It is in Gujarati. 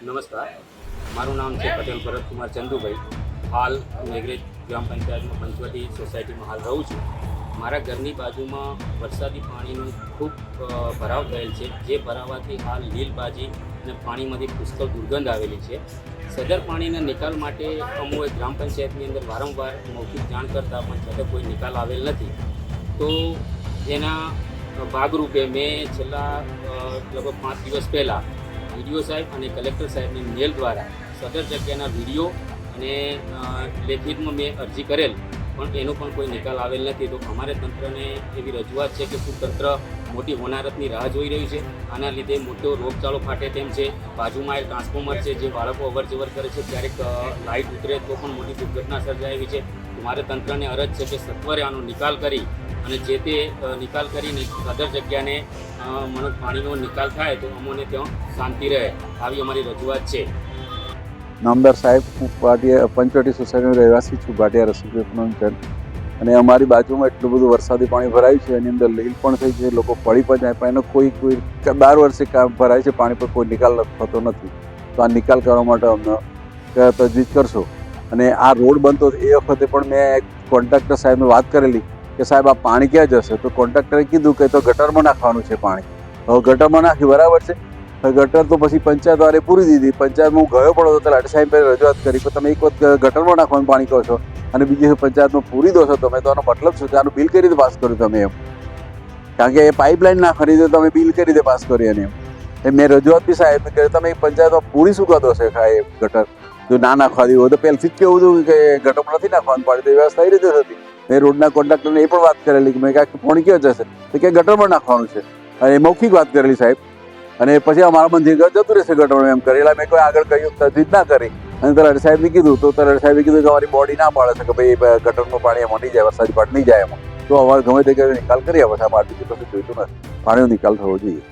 નમસ્કાર, મારું નામ છે પટેલ ભરતકુમાર ચંદુભાઈ. હાલ મેઘરેજ ગ્રામ પંચાયતમાં પંચવટી સોસાયટીમાં હાલ રહું છું. મારા ઘરની બાજુમાં વરસાદી પાણીનું ખૂબ ભરાવ થયેલ છે, જે ભરાવાથી હાલ લીલબાજી અને પાણીમાંથી પુષ્કળ દુર્ગંધ આવેલી છે. સદર પાણીના નિકાલ માટે અમોએ ગ્રામ પંચાયતની અંદર વારંવાર મૌખિક જાણ કરતાં પણ છતાં કોઈ નિકાલ આવેલ નથી. તો એના ભાગરૂપે મેં છેલ્લા લગભગ 5 દિવસ પહેલાં વિડીઓ સાહેબ અને કલેક્ટર સાહેબની મેલ દ્વારા સદર જગ્યાના વિડીયો અને લેખિતમાં મેં અરજી કરેલ, પણ એનો પણ કોઈ નિકાલ આવેલ નથી. તો અમારે તંત્રને એવી રજૂઆત છે કે શું તંત્ર મોટી હોનારતની રાહ જોઈ રહ્યું છે? આના લીધે મોટો રોગચાળો ફાટે તેમ છે. બાજુમાં એક ટ્રાન્સફોર્મર છે, જે બાળકો અવર જવર કરે છે, ક્યારેક લાઇટ ઉતરે તો પણ મોટી દુર્ઘટના સર્જાય એવી છે. તો મારે તંત્રને અરજ છે કે સત્વરે આનો નિકાલ કરી અને જે તે નિકાલ કરીને સદર જગ્યાને પાણીનો નિકાલ થાય તો અમોને ત્યાં શાંતિ રહે, આવી અમારી રજૂઆત છે. નામદાર સાહેબ, હું ભાટિયા પંચવટી સોસાયટીનો રહેવાસી છું, ભાટિયા રસુભાઈ પૂનમચંદ. અને અમારી બાજુમાં એટલું બધું વરસાદી પાણી ભરાયું છે, એની અંદર લીલ પણ થઈ છે, લોકો પડી પણ જાય, પણ એનો કોઈ 12 વર્ષે ભરાય છે પાણી પર કોઈ નિકાલ થતો નથી. તો આ નિકાલ કરવા માટે અમને તજવીજ કરશો. અને આ રોડ બનતો એ વખતે પણ મેં કોન્ટ્રાક્ટર સાહેબને વાત કરેલી કે સાહેબ આ પાણી ક્યાં જશે? તો કોન્ટ્રાક્ટરે કીધું કે તો ગટરમાં નાખવાનું છે પાણી. હવે ગટરમાં નાખી બરાબર છે. ગટર તો પછી પંચાયત વાળે પૂરી દીધી. પંચાયતમાં હું ગયો પણ હતો, લાઠી સાહેબ રજૂઆત કરી, પણ તમે એક વખત ગટરમાં નાખવાનું પાણી કહો છો અને બીજી પંચાયતમાં પૂરી દો છો તમે, તો આનો મતલબ શું છે? આનું બિલ કઈ રીતે પાસ કર્યું તમે? એમ કારણ કે એ પાઇપલાઇન ના ખરીદે તમે બિલ કઈ રીતે પાસ કર્યું? એને એમ મેં રજૂઆત બી સાહેબ કરી, તમે પંચાયતમાં પૂરી શું કરતો છે? એ ગટર જો ના નાખવા દેવું હોય તો પહેલથી જ કેવું હતું કે ગટરમાં નથી નાખવાનું પાણી, તો વ્યવસ્થા એ રીતે થતી. મેં રોડના કોન્ટ્રાક્ટરને એ પણ વાત કરેલી કે મેં કાંઈક પાણી ક્યાં જશે, તો કે ગટરમાં નાખવાનું છે. અને મૌખિક વાત કરેલી સાહેબ. અને પછી અમારા મંદિર જતું રહેશે ગટરમાં એમ કરેલા. મેં કોઈ આગળ કહ્યું તજવીજ ના કરી અને તલાટી સાહેબને કીધું, તો તલાટી સાહેબે કીધું કે અમારી બોડી ના મળે છે કે ભાઈ ગટરનું પાણી એમાં નહીં જાય, વરસાદી પાણી નહીં જાય એમાં. તો અમારે ગમે તે કરીને નિકાલ કરી આવે છે. અમારે બીજું કશું જોઈતું નથી, પાણીનો નિકાલ થવો જોઈએ.